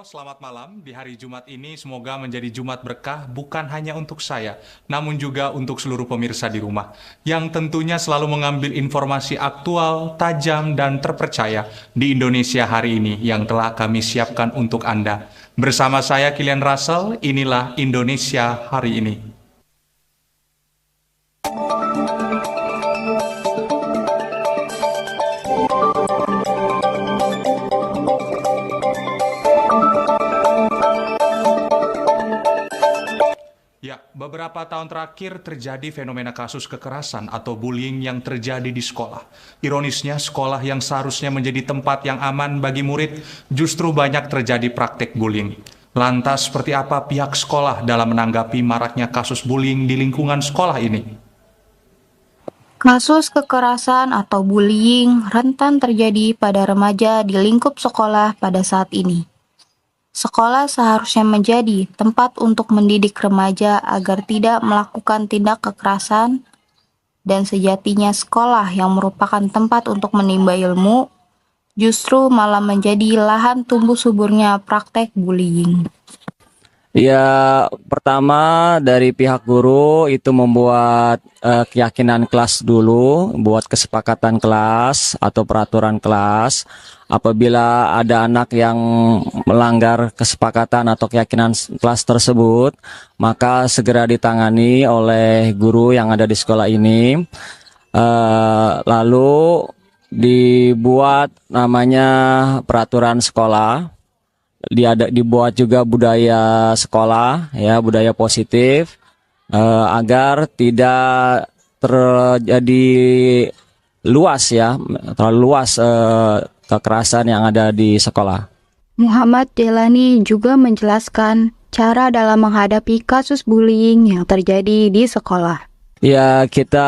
Halo, selamat malam. Di hari Jumat ini semoga menjadi Jumat berkah bukan hanya untuk saya, namun juga untuk seluruh pemirsa di rumah yang tentunya selalu mengambil informasi aktual, tajam, dan terpercaya di Indonesia hari ini yang telah kami siapkan untuk Anda. Bersama saya Kilian Russell, inilah Indonesia hari ini. Ya, beberapa tahun terakhir terjadi fenomena kasus kekerasan atau bullying yang terjadi di sekolah. Ironisnya, sekolah yang seharusnya menjadi tempat yang aman bagi murid, justru banyak terjadi praktek bullying. Lantas, seperti apa pihak sekolah dalam menanggapi maraknya kasus bullying di lingkungan sekolah ini? Kasus kekerasan atau bullying rentan terjadi pada remaja di lingkup sekolah pada saat ini. Sekolah seharusnya menjadi tempat untuk mendidik remaja agar tidak melakukan tindak kekerasan, dan sejatinya sekolah yang merupakan tempat untuk menimba ilmu justru malah menjadi lahan tumbuh suburnya praktek bullying. Ya, pertama dari pihak guru itu membuat keyakinan kelas dulu, buat kesepakatan kelas atau peraturan kelas. Apabila ada anak yang melanggar kesepakatan atau keyakinan kelas tersebut, maka segera ditangani oleh guru yang ada di sekolah ini. Lalu dibuat namanya peraturan sekolah. Dibuat juga budaya sekolah, ya, budaya positif, agar tidak terjadi luas, ya, terlalu luas kekerasan yang ada di sekolah. Muhammad Jelani juga menjelaskan cara dalam menghadapi kasus bullying yang terjadi di sekolah. Ya, kita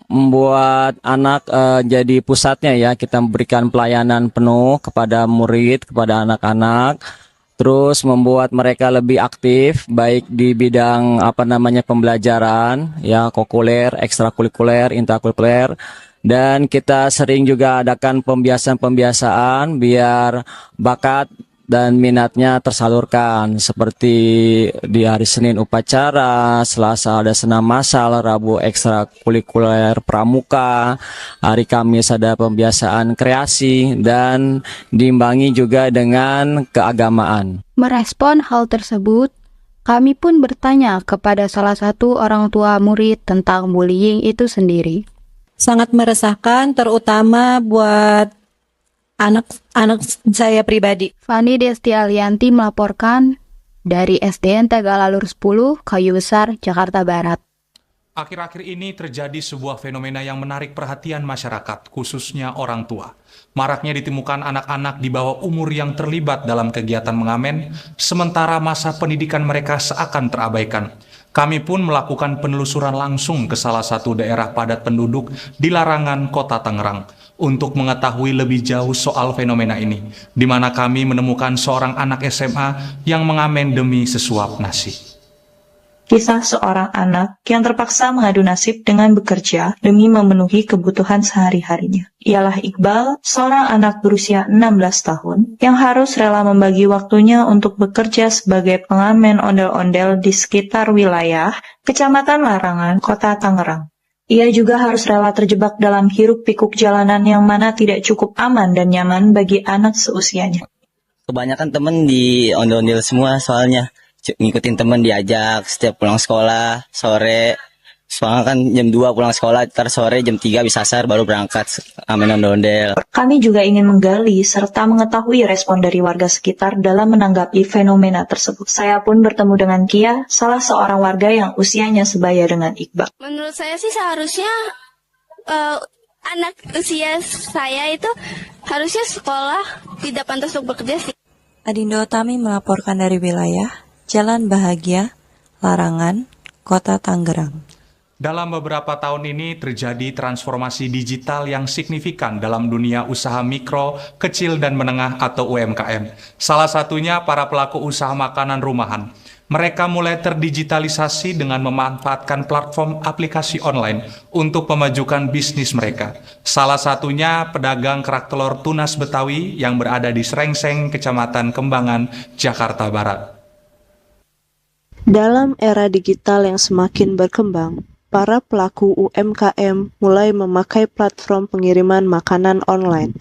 membuat anak jadi pusatnya, ya. Kita memberikan pelayanan penuh kepada murid, kepada anak-anak. Terus membuat mereka lebih aktif baik di bidang pembelajaran, ya, kokuler, ekstrakurikuler, intrakurikuler. Dan kita sering juga adakan pembiasaan-pembiasaan biar bakat dan minatnya tersalurkan, seperti di hari Senin upacara, Selasa ada senam massal, Rabu ekstrakurikuler pramuka, hari Kamis ada pembiasaan kreasi, dan diimbangi juga dengan keagamaan. Merespon hal tersebut, kami pun bertanya kepada salah satu orang tua murid tentang bullying itu sendiri. Sangat meresahkan, terutama buat anak saya pribadi. Fani Destialianti melaporkan dari SDN Tegalalur 10, Kayu Besar, Jakarta Barat. Akhir-akhir ini terjadi sebuah fenomena yang menarik perhatian masyarakat, khususnya orang tua. Maraknya ditemukan anak-anak di bawah umur yang terlibat dalam kegiatan mengamen, sementara masa pendidikan mereka seakan terabaikan. Kami pun melakukan penelusuran langsung ke salah satu daerah padat penduduk di Larangan, Kota Tangerang, untuk mengetahui lebih jauh soal fenomena ini, di mana kami menemukan seorang anak SMA yang mengamen demi sesuap nasi. Kisah seorang anak yang terpaksa mengadu nasib dengan bekerja demi memenuhi kebutuhan sehari-harinya. Ialah Iqbal, seorang anak berusia 16 tahun yang harus rela membagi waktunya untuk bekerja sebagai pengamen ondel-ondel di sekitar wilayah Kecamatan Larangan, Kota Tangerang. Ia juga harus rela terjebak dalam hiruk-pikuk jalanan yang mana tidak cukup aman dan nyaman bagi anak seusianya. Kebanyakan temen di ondel-ondel semua soalnya. Ngikutin temen diajak setiap pulang sekolah, sore. Soalnya kan jam 2 pulang sekolah, ntar sore jam 3 bisa asar baru berangkat amen ondel-ondel. Kami juga ingin menggali serta mengetahui respon dari warga sekitar dalam menanggapi fenomena tersebut. Saya pun bertemu dengan Kia, salah seorang warga yang usianya sebaya dengan Iqbal. Menurut saya sih seharusnya anak usia saya itu harusnya sekolah, tidak pantas untuk bekerja sih. Adindo Tami melaporkan dari wilayah Jalan Bahagia, Larangan, Kota Tangerang. Dalam beberapa tahun ini terjadi transformasi digital yang signifikan dalam dunia usaha mikro, kecil dan menengah atau UMKM. Salah satunya para pelaku usaha makanan rumahan. Mereka mulai terdigitalisasi dengan memanfaatkan platform aplikasi online untuk memajukan bisnis mereka. Salah satunya pedagang kerak telur tunas Betawi yang berada di Srengseng, Kecamatan Kembangan, Jakarta Barat. Dalam era digital yang semakin berkembang, para pelaku UMKM mulai memakai platform pengiriman makanan online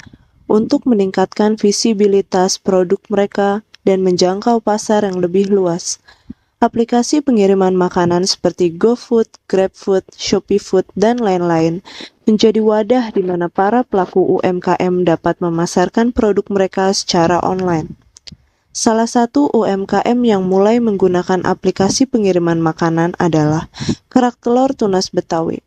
untuk meningkatkan visibilitas produk mereka dan menjangkau pasar yang lebih luas. Aplikasi pengiriman makanan seperti GoFood, GrabFood, ShopeeFood, dan lain-lain menjadi wadah di mana para pelaku UMKM dapat memasarkan produk mereka secara online. Salah satu UMKM yang mulai menggunakan aplikasi pengiriman makanan adalah Kerak Telur Tunas Betawi.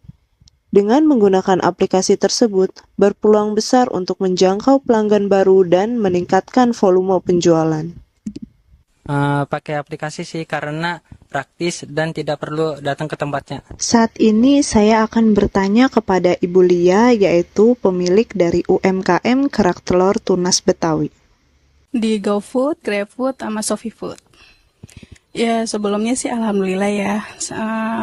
Dengan menggunakan aplikasi tersebut, berpeluang besar untuk menjangkau pelanggan baru dan meningkatkan volume penjualan. Pakai aplikasi sih karena praktis dan tidak perlu datang ke tempatnya. Saat ini saya akan bertanya kepada Ibu Lia, yaitu pemilik dari UMKM Kerak Telur Tunas Betawi. Di GoFood, GrabFood, sama ShopeeFood. Ya sebelumnya sih alhamdulillah ya,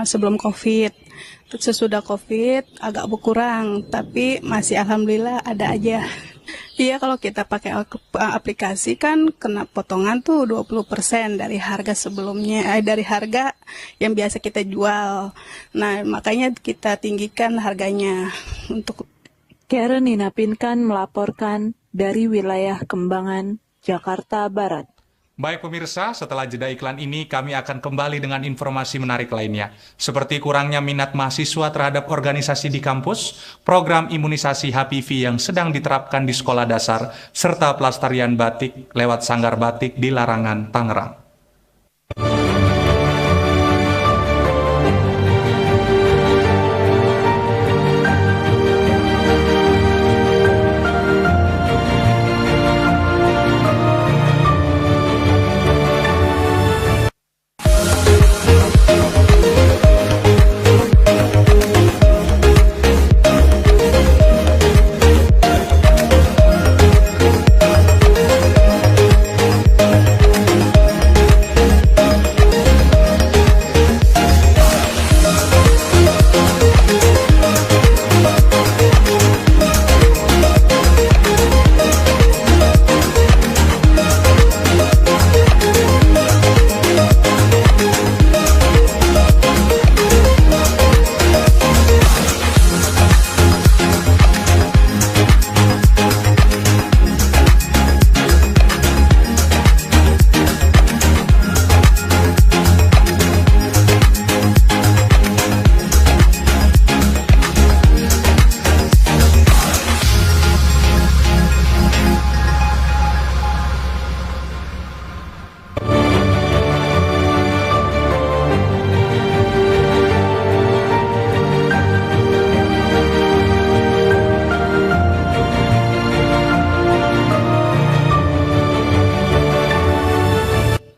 sebelum COVID. Sesudah COVID agak berkurang, tapi masih alhamdulillah ada aja. Iya kalau kita pakai aplikasi kan kena potongan tuh 20% dari harga sebelumnya, dari harga yang biasa kita jual. Nah makanya kita tinggikan harganya untuk. Karen Nina Pinkan melaporkan dari wilayah Kembangan, Jakarta Barat. Baik pemirsa, setelah jeda iklan ini kami akan kembali dengan informasi menarik lainnya. Seperti kurangnya minat mahasiswa terhadap organisasi di kampus, program imunisasi HPV yang sedang diterapkan di sekolah dasar, serta pelestarian batik lewat Sanggar Batik di Larangan, Tangerang.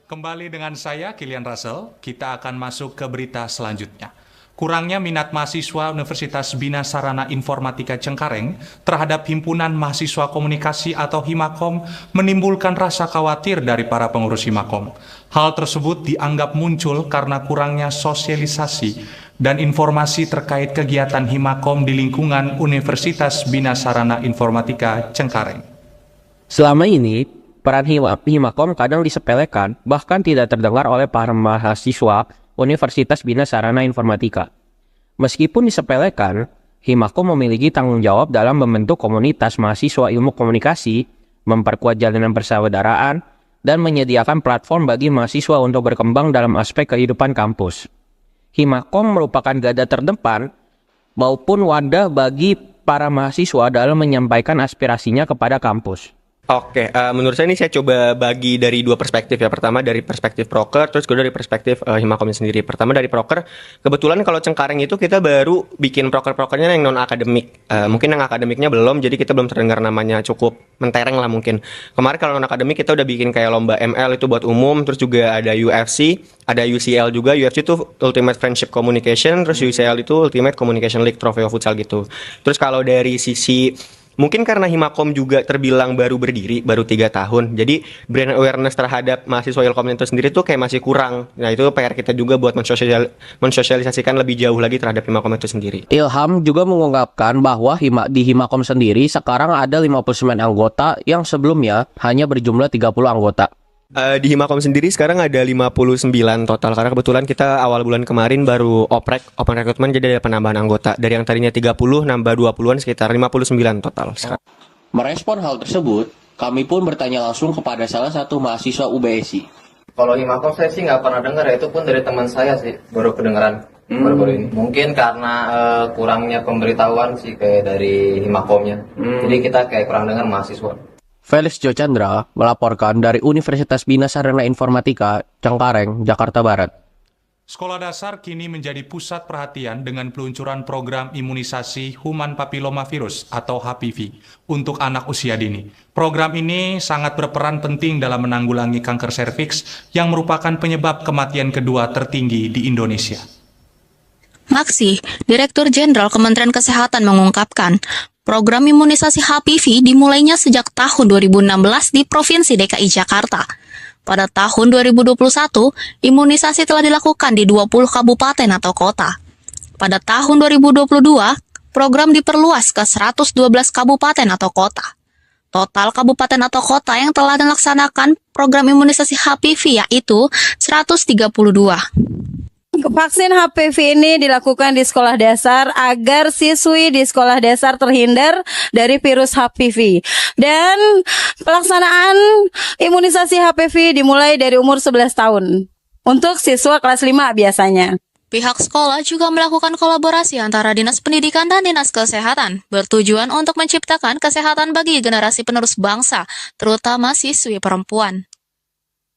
Kembali dengan saya, Kilian Russell, kita akan masuk ke berita selanjutnya. Kurangnya minat mahasiswa Universitas Bina Sarana Informatika Cengkareng terhadap Himpunan Mahasiswa Komunikasi atau Himakom menimbulkan rasa khawatir dari para pengurus Himakom. Hal tersebut dianggap muncul karena kurangnya sosialisasi dan informasi terkait kegiatan Himakom di lingkungan Universitas Bina Sarana Informatika Cengkareng. Selama ini, peran Himakom kadang disepelekan, bahkan tidak terdengar oleh para mahasiswa Universitas Bina Sarana Informatika. Meskipun disepelekan, Himakom memiliki tanggung jawab dalam membentuk komunitas mahasiswa ilmu komunikasi, memperkuat jalinan persaudaraan, dan menyediakan platform bagi mahasiswa untuk berkembang dalam aspek kehidupan kampus. Himakom merupakan garda terdepan maupun wadah bagi para mahasiswa dalam menyampaikan aspirasinya kepada kampus. Oke, menurut saya ini saya coba bagi dari dua perspektif ya. Pertama dari perspektif proker, terus kedua dari perspektif Himakomnya sendiri. Pertama dari proker, kebetulan kalau Cengkareng itu kita baru bikin proker-prokernya yang non-akademik. Mungkin yang akademiknya belum, jadi kita belum terdengar namanya, cukup mentereng lah mungkin. Kemarin kalau non-akademik kita udah bikin kayak lomba ML itu buat umum, terus juga ada UFC, ada UCL juga. UFC itu Ultimate Friendship Communication, terus UCL itu Ultimate Communication League, Trofeo Futsal gitu. Terus kalau dari sisi Mungkin karena Himakom juga terbilang baru berdiri, baru 3 tahun. Jadi brand awareness terhadap mahasiswa Ilkom itu sendiri tuh kayak masih kurang. Nah itu PR kita juga buat mensosialisasikan lebih jauh lagi terhadap Himakom itu sendiri. Ilham juga mengungkapkan bahwa di Himakom sendiri sekarang ada 59 anggota yang sebelumnya hanya berjumlah 30 anggota. Di Himakom sendiri sekarang ada 59 total, karena kebetulan kita awal bulan kemarin baru open recruitment, jadi ada penambahan anggota. Dari yang tadinya 30 nambah 20-an, sekitar 59 total sekarang. Merespon hal tersebut, kami pun bertanya langsung kepada salah satu mahasiswa UBSI. Kalau Himakom saya sih nggak pernah dengar, itu pun dari teman saya sih, baru kedengeran baru-baru ini. Mungkin karena kurangnya pemberitahuan sih kayak dari Himakomnya. Jadi kita kayak kurang dengar mahasiswa. Felix Jochandra melaporkan dari Universitas Bina Sarana Informatika, Cengkareng, Jakarta Barat. Sekolah dasar kini menjadi pusat perhatian dengan peluncuran program imunisasi Human Papillomavirus atau HPV untuk anak usia dini. Program ini sangat berperan penting dalam menanggulangi kanker serviks yang merupakan penyebab kematian kedua tertinggi di Indonesia. Maksi, Direktur Jenderal Kementerian Kesehatan mengungkapkan, program imunisasi HPV dimulainya sejak tahun 2016 di Provinsi DKI Jakarta. Pada tahun 2021, imunisasi telah dilakukan di 20 kabupaten atau kota. Pada tahun 2022, program diperluas ke 112 kabupaten atau kota. Total kabupaten atau kota yang telah dilaksanakan program imunisasi HPV yaitu 132. Vaksin HPV ini dilakukan di sekolah dasar agar siswi di sekolah dasar terhindar dari virus HPV. Dan pelaksanaan imunisasi HPV dimulai dari umur 11 tahun. Untuk siswa kelas 5 biasanya. Pihak sekolah juga melakukan kolaborasi antara Dinas Pendidikan dan Dinas Kesehatan, bertujuan untuk menciptakan kesehatan bagi generasi penerus bangsa, terutama siswi perempuan.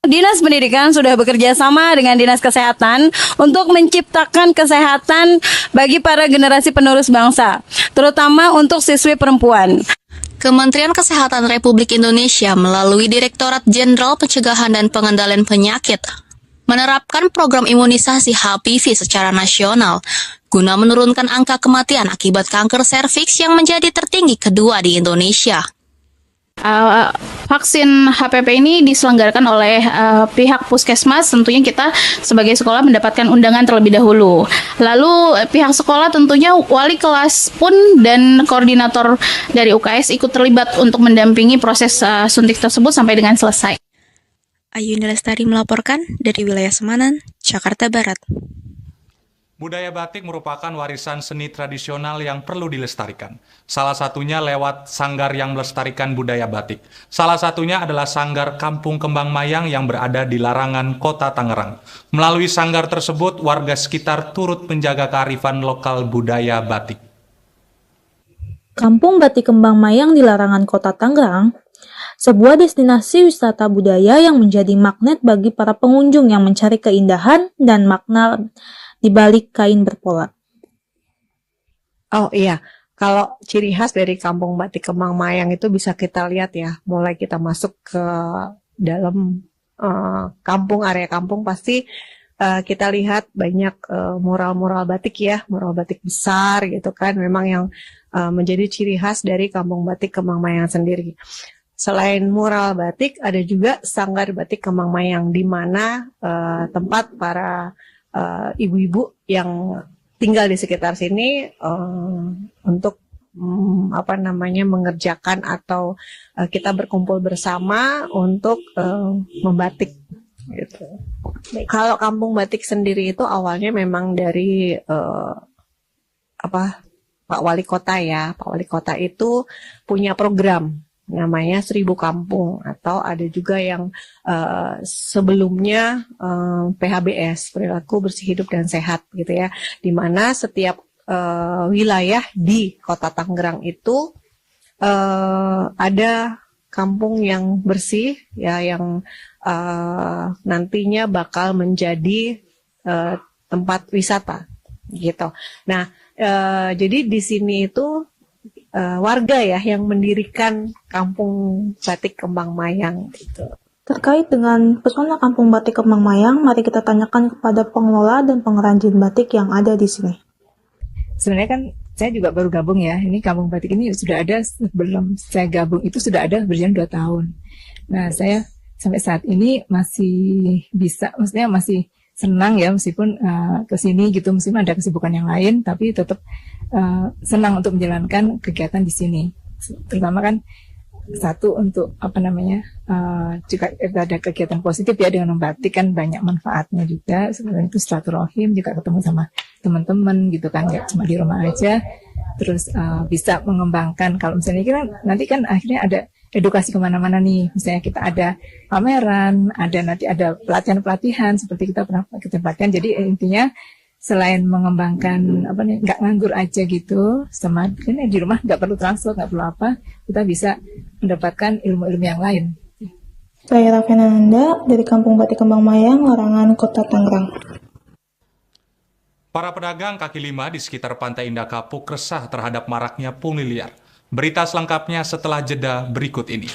Dinas Pendidikan sudah bekerja sama dengan Dinas Kesehatan untuk menciptakan kesehatan bagi para generasi penerus bangsa, terutama untuk siswi perempuan. Kementerian Kesehatan Republik Indonesia melalui Direktorat Jenderal Pencegahan dan Pengendalian Penyakit menerapkan program imunisasi HPV secara nasional guna menurunkan angka kematian akibat kanker serviks yang menjadi tertinggi kedua di Indonesia. Vaksin HPV ini diselenggarakan oleh pihak puskesmas. Tentunya kita sebagai sekolah mendapatkan undangan terlebih dahulu. Lalu pihak sekolah tentunya wali kelas pun dan koordinator dari UKS ikut terlibat untuk mendampingi proses suntik tersebut sampai dengan selesai. Ayuni Lestari melaporkan dari wilayah Semanan, Jakarta Barat. Budaya batik merupakan warisan seni tradisional yang perlu dilestarikan. Salah satunya lewat sanggar yang melestarikan budaya batik. Salah satunya adalah Sanggar Kampung Kembang Mayang yang berada di Larangan, Kota Tangerang. Melalui sanggar tersebut, warga sekitar turut menjaga kearifan lokal budaya batik. Kampung Batik Kembang Mayang di Larangan, Kota Tangerang, sebuah destinasi wisata budaya yang menjadi magnet bagi para pengunjung yang mencari keindahan dan makna di balik kain berpola. Oh iya, kalau ciri khas dari Kampung Batik Kembang Mayang itu bisa kita lihat ya, mulai kita masuk ke dalam kampung, area kampung pasti kita lihat banyak mural-mural batik ya, mural batik besar gitu kan, memang yang menjadi ciri khas dari Kampung Batik Kembang Mayang sendiri. Selain mural batik, ada juga Sanggar Batik Kembang Mayang, di mana tempat para ibu-ibu yang tinggal di sekitar sini untuk mengerjakan atau kita berkumpul bersama untuk membatik gitu. Kalau Kampung Batik sendiri itu awalnya memang dari Pak Wali Kota ya. Pak Wali Kota itu punya program namanya 1000 Kampung, atau ada juga yang sebelumnya PHBS, Perilaku Bersih Hidup dan Sehat gitu ya, di mana setiap wilayah di Kota Tangerang itu ada kampung yang bersih ya, yang nantinya bakal menjadi tempat wisata gitu. Nah, jadi di sini itu warga ya yang mendirikan Kampung Batik Kembang Mayang gitu. Terkait dengan pesona Kampung Batik Kembang Mayang, mari kita tanyakan kepada pengelola dan pengrajin batik yang ada di sini. Sebenarnya kan saya juga baru gabung ya. Ini Kampung Batik ini sudah ada sebelum saya gabung itu sudah ada berjalan 2 tahun. Nah, saya sampai saat ini masih bisa, maksudnya masih senang ya meskipun ke sini gitu, meskipun ada kesibukan yang lain, tapi tetap senang untuk menjalankan kegiatan di sini. Terutama kan satu untuk juga ada kegiatan positif ya dengan membatik kan banyak manfaatnya juga. Sebenarnya itu silaturahim, juga ketemu sama teman-teman gitu kan, nggak cuma di rumah aja. Terus bisa mengembangkan, kalau misalnya kita nanti kan akhirnya ada edukasi kemana-mana nih, misalnya kita ada pameran, nanti ada pelatihan-pelatihan seperti kita pernah kita pelatihan. Jadi intinya selain mengembangkan nggak nganggur aja gitu, sama ini di rumah nggak perlu transport, nggak perlu apa, kita bisa mendapatkan ilmu-ilmu yang lain. Saya Raffena Nanda dari Kampung Batik Kembang Mayang, Larangan, Kota Tangerang. Para pedagang kaki lima di sekitar Pantai Indah Kapuk resah terhadap maraknya pungli liar. Berita selengkapnya setelah jeda berikut ini.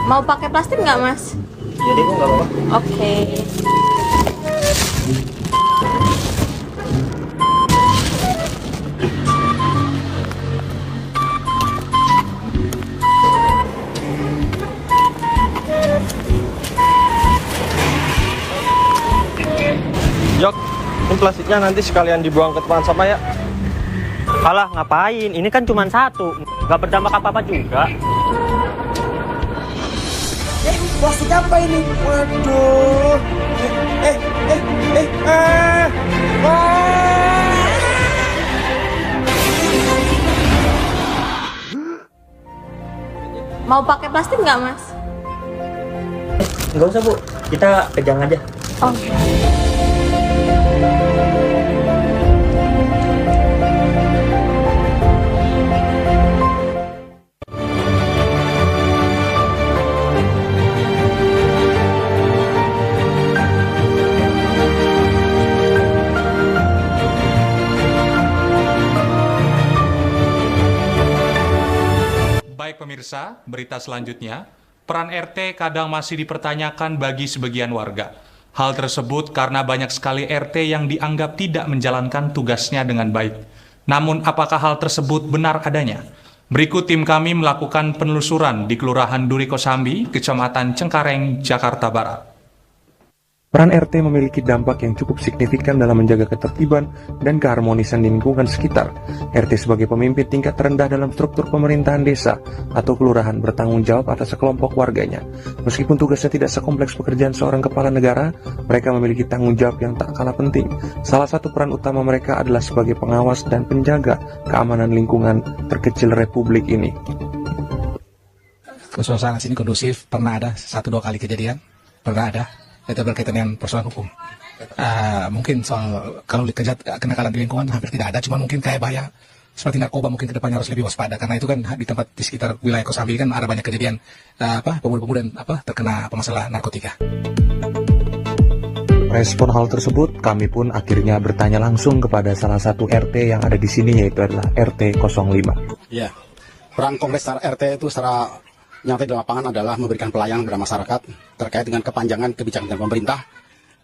Mau pakai plastik nggak, Mas? Jadi Bu, nggak apa-apa. Oke. Jok, ini plastiknya nanti sekalian dibuang ke tempat sampah ya. Alah, ngapain? Ini kan cuma satu, nggak berdampak apa-apa juga. Plastik apa ini? Waduh. Mau pakai plastik nggak, Mas? Nggak usah Bu, kita pegang aja. Oh. Baik pemirsa, berita selanjutnya, peran RT kadang masih dipertanyakan bagi sebagian warga. Hal tersebut karena banyak sekali RT yang dianggap tidak menjalankan tugasnya dengan baik. Namun apakah hal tersebut benar adanya? Berikut tim kami melakukan penelusuran di Kelurahan Duri Kosambi, Kecamatan Cengkareng, Jakarta Barat. Peran RT memiliki dampak yang cukup signifikan dalam menjaga ketertiban dan keharmonisan di lingkungan sekitar. RT sebagai pemimpin tingkat terendah dalam struktur pemerintahan desa atau kelurahan bertanggung jawab atas sekelompok warganya. Meskipun tugasnya tidak sekompleks pekerjaan seorang kepala negara, mereka memiliki tanggung jawab yang tak kalah penting. Salah satu peran utama mereka adalah sebagai pengawas dan penjaga keamanan lingkungan terkecil Republik ini. Suasana sini kondusif, pernah ada 1-2 kali kejadian, pernah ada. Itu berkaitan dengan persoalan hukum. Mungkin soal kalau dikejar kenakalan di lingkungan hampir tidak ada, cuma mungkin kayak bahaya seperti narkoba mungkin kedepannya harus lebih waspada, karena itu kan di tempat di sekitar wilayah Kosambi kan ada banyak kejadian pemuda-pemuda terkena masalah narkotika. Respon hal tersebut, kami pun akhirnya bertanya langsung kepada salah satu RT yang ada di sini, yaitu adalah RT 05. Ya, peran Kongres RT itu secara nyata di lapangan adalah memberikan pelayanan kepada masyarakat terkait dengan kepanjangan kebijakan dari pemerintah,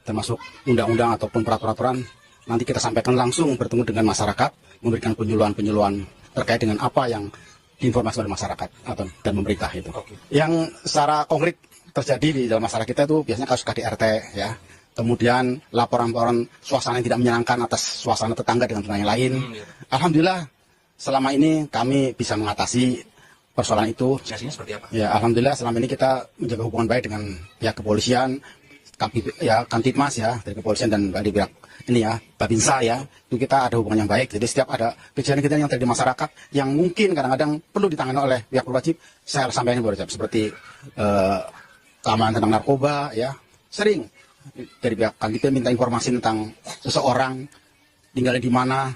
termasuk undang-undang ataupun peraturan. Nanti kita sampaikan langsung bertemu dengan masyarakat, memberikan penyuluhan-penyuluhan terkait dengan apa yang diinformasi oleh masyarakat atau dan pemerintah itu. Yang secara konkret terjadi di dalam masyarakat kita itu biasanya kasus KDRT ya. Kemudian laporan-laporan suasana yang tidak menyenangkan atas suasana tetangga dengan tetangga yang lain. Alhamdulillah selama ini kami bisa mengatasi persoalan itu. Seperti apa? Ya, alhamdulillah selama ini kita menjaga hubungan baik dengan pihak kepolisian, Kantipmas ya, dari kepolisian dan dari pihak ini ya, Babinsa ya, itu kita ada hubungan yang baik. Jadi setiap ada kejadian-kejadian yang terjadi di masyarakat yang mungkin kadang-kadang perlu ditangani oleh pihak berwajib, saya sampaikan berwajib seperti keamanan tentang narkoba ya, sering dari pihak Kantipmas minta informasi tentang seseorang tinggalnya di mana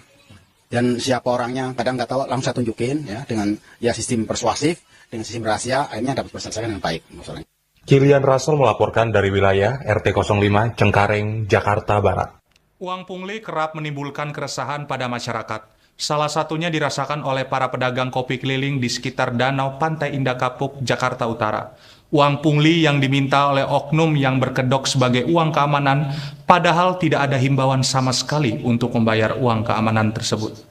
dan siapa orangnya, kadang nggak tahu langsung saya tunjukin ya, dengan ya sistem persuasif, dengan sistem rahasia, akhirnya dapat terselesaikan dengan baik masalahnya. Kilian Russell melaporkan dari wilayah RT 05 Cengkareng, Jakarta Barat. Uang pungli kerap menimbulkan keresahan pada masyarakat. Salah satunya dirasakan oleh para pedagang kopi keliling di sekitar Danau Pantai Indah Kapuk, Jakarta Utara. Uang pungli yang diminta oleh oknum yang berkedok sebagai uang keamanan, padahal tidak ada himbauan sama sekali untuk membayar uang keamanan tersebut.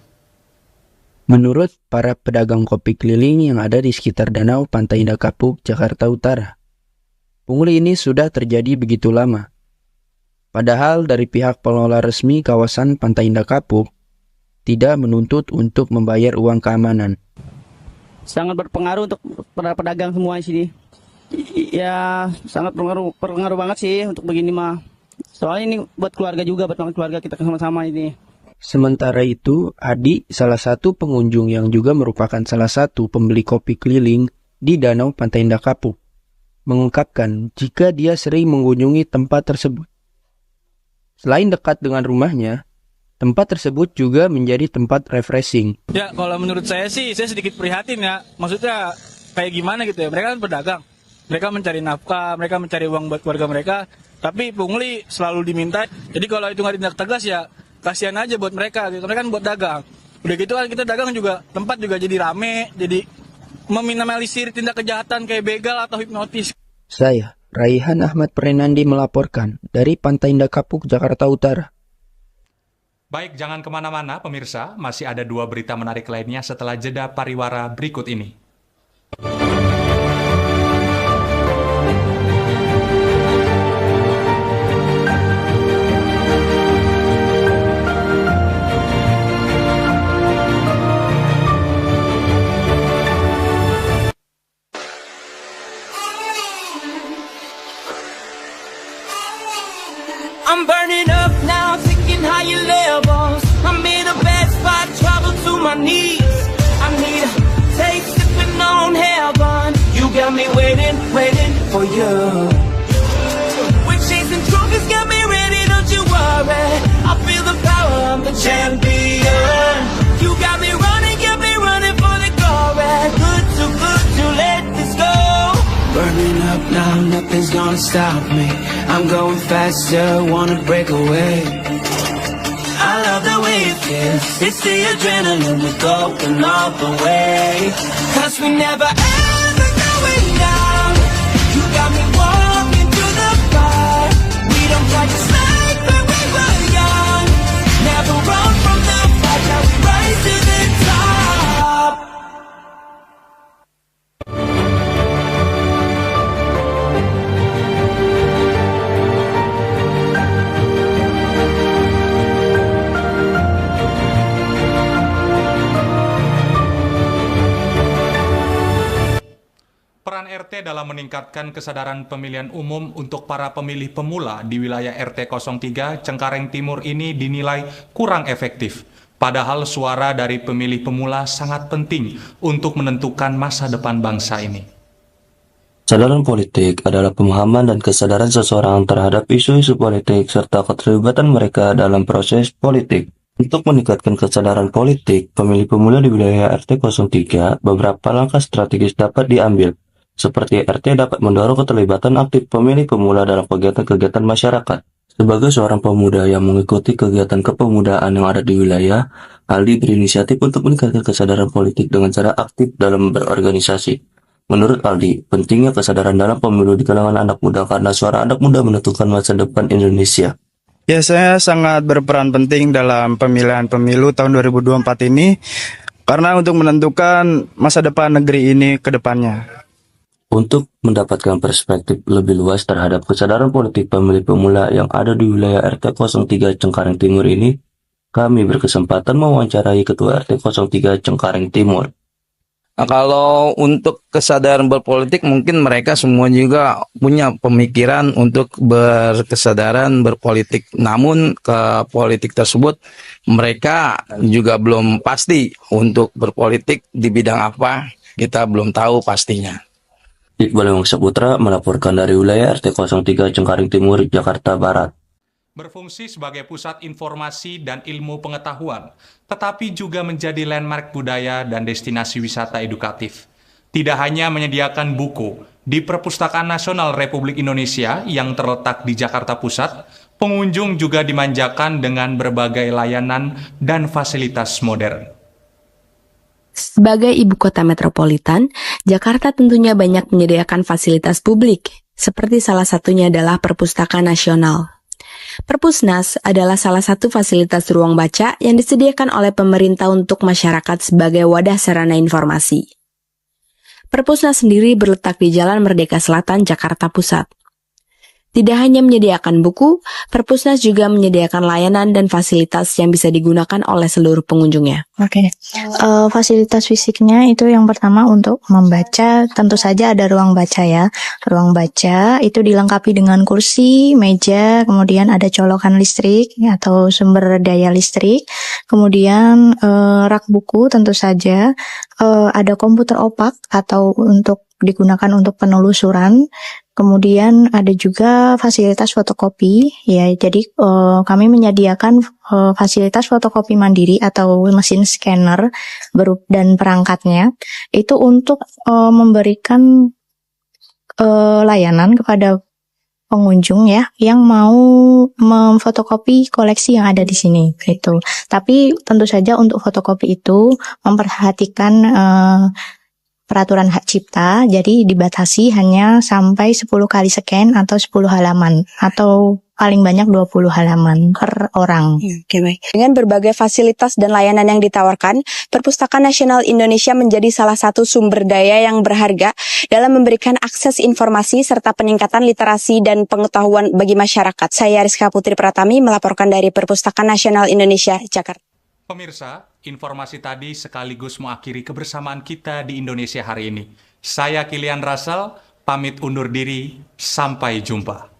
Menurut para pedagang kopi keliling yang ada di sekitar Danau Pantai Indah Kapuk, Jakarta Utara, pungli ini sudah terjadi begitu lama. Padahal dari pihak pengelola resmi kawasan Pantai Indah Kapuk tidak menuntut untuk membayar uang keamanan. Sangat berpengaruh untuk para pedagang semua di sini. Ya, sangat berpengaruh banget sih untuk begini mah. Soalnya ini buat keluarga juga, buat keluarga kita sama-sama ini. Sementara itu, Adi, salah satu pengunjung yang juga merupakan salah satu pembeli kopi keliling di Danau Pantai Indah Kapuk, mengungkapkan jika dia sering mengunjungi tempat tersebut. Selain dekat dengan rumahnya, tempat tersebut juga menjadi tempat refreshing. Ya, kalau menurut saya sih, saya sedikit prihatin ya. Maksudnya kayak gimana gitu ya, mereka kan pedagang. Mereka mencari nafkah, mereka mencari uang buat keluarga mereka, tapi pungli selalu diminta. Jadi kalau itu nggak ditindak tegas ya, kasihan aja buat mereka gitu. Mereka kan buat dagang. Udah gitu kan kita dagang juga, tempat juga jadi rame, jadi meminimalisir tindak kejahatan kayak begal atau hipnotis. Saya, Raihan Ahmad Prenandi melaporkan dari Pantai Indah Kapuk, Jakarta Utara. Baik, jangan kemana-mana pemirsa, masih ada 2 berita menarik lainnya setelah jeda pariwara berikut ini. I'm burning up now, thinking higher levels. I'm in a bad spot, trouble to my knees. I need a taste, sipping on heaven. You got me waiting for you. We're chasing trophies, got me ready, don't you worry. I feel the power, I'm the champion. You got me running for the glory. Good to let this go. Burning up now, nothing's gonna stop me. I'm going faster, wanna break away. I love the way it feels. It's the adrenaline, we're going all the way. 'Cause we never ever going down. You got me walking through the fire. We don't practice like when we were young. Never run from the fight, now we rise to the top. Peran RT dalam meningkatkan kesadaran pemilihan umum untuk para pemilih pemula di wilayah RT 03 Cengkareng Timur ini dinilai kurang efektif. Padahal suara dari pemilih pemula sangat penting untuk menentukan masa depan bangsa ini. Kesadaran politik adalah pemahaman dan kesadaran seseorang terhadap isu-isu politik serta keterlibatan mereka dalam proses politik. Untuk meningkatkan kesadaran politik pemilih pemula di wilayah RT 03, beberapa langkah strategis dapat diambil. Seperti RT dapat mendorong keterlibatan aktif pemilih pemula dalam kegiatan-kegiatan masyarakat. Sebagai seorang pemuda yang mengikuti kegiatan kepemudaan yang ada di wilayah, Aldi berinisiatif untuk meningkatkan kesadaran politik dengan cara aktif dalam berorganisasi. Menurut Aldi, pentingnya kesadaran dalam pemilu di kalangan anak muda karena suara anak muda menentukan masa depan Indonesia. Ya, saya sangat berperan penting dalam pemilihan pemilu tahun 2024 ini karena untuk menentukan masa depan negeri ini ke depannya. Untuk mendapatkan perspektif lebih luas terhadap kesadaran politik pemilih pemula yang ada di wilayah RT 03 Cengkareng Timur ini, kami berkesempatan mewawancarai Ketua RT 03 Cengkareng Timur. Nah, kalau untuk kesadaran berpolitik mungkin mereka semua juga punya pemikiran untuk berkesadaran berpolitik. Namun ke politik tersebut mereka juga belum pasti untuk berpolitik di bidang apa, kita belum tahu pastinya. Iqbal Wangsa Putra melaporkan dari wilayah RT 03 Cengkareng Timur, Jakarta Barat. Berfungsi sebagai pusat informasi dan ilmu pengetahuan, tetapi juga menjadi landmark budaya dan destinasi wisata edukatif. Tidak hanya menyediakan buku, di Perpustakaan Nasional Republik Indonesia yang terletak di Jakarta Pusat, Pengunjung juga dimanjakan dengan berbagai layanan dan fasilitas modern. Sebagai ibu kota metropolitan, Jakarta tentunya banyak menyediakan fasilitas publik, seperti salah satunya adalah Perpustakaan Nasional. Perpusnas adalah salah satu fasilitas ruang baca yang disediakan oleh pemerintah untuk masyarakat sebagai wadah sarana informasi. Perpusnas sendiri berletak di Jalan Merdeka Selatan, Jakarta Pusat. Tidak hanya menyediakan buku, Perpusnas juga menyediakan layanan dan fasilitas yang bisa digunakan oleh seluruh pengunjungnya. Fasilitas fisiknya itu yang pertama untuk membaca, tentu saja ada ruang baca ya. Ruang baca itu dilengkapi dengan kursi, meja, kemudian ada colokan listrik atau sumber daya listrik, kemudian rak buku tentu saja, ada komputer opak atau untuk digunakan untuk penelusuran. Kemudian ada juga fasilitas fotokopi, ya. Jadi kami menyediakan fasilitas fotokopi mandiri atau mesin scanner dan perangkatnya itu untuk memberikan layanan kepada pengunjung ya yang mau memfotokopi koleksi yang ada di sini gitu. Tapi tentu saja untuk fotokopi itu memperhatikan peraturan hak cipta, jadi dibatasi hanya sampai 10 kali scan atau 10 halaman, atau paling banyak 20 halaman per orang. Oke, baik. Dengan berbagai fasilitas dan layanan yang ditawarkan, Perpustakaan Nasional Indonesia menjadi salah satu sumber daya yang berharga dalam memberikan akses informasi serta peningkatan literasi dan pengetahuan bagi masyarakat. Saya Rizka Putri Pratami melaporkan dari Perpustakaan Nasional Indonesia, Jakarta. Pemirsa, informasi tadi sekaligus mengakhiri kebersamaan kita di Indonesia hari ini. Saya Kilian Russell, pamit undur diri, sampai jumpa.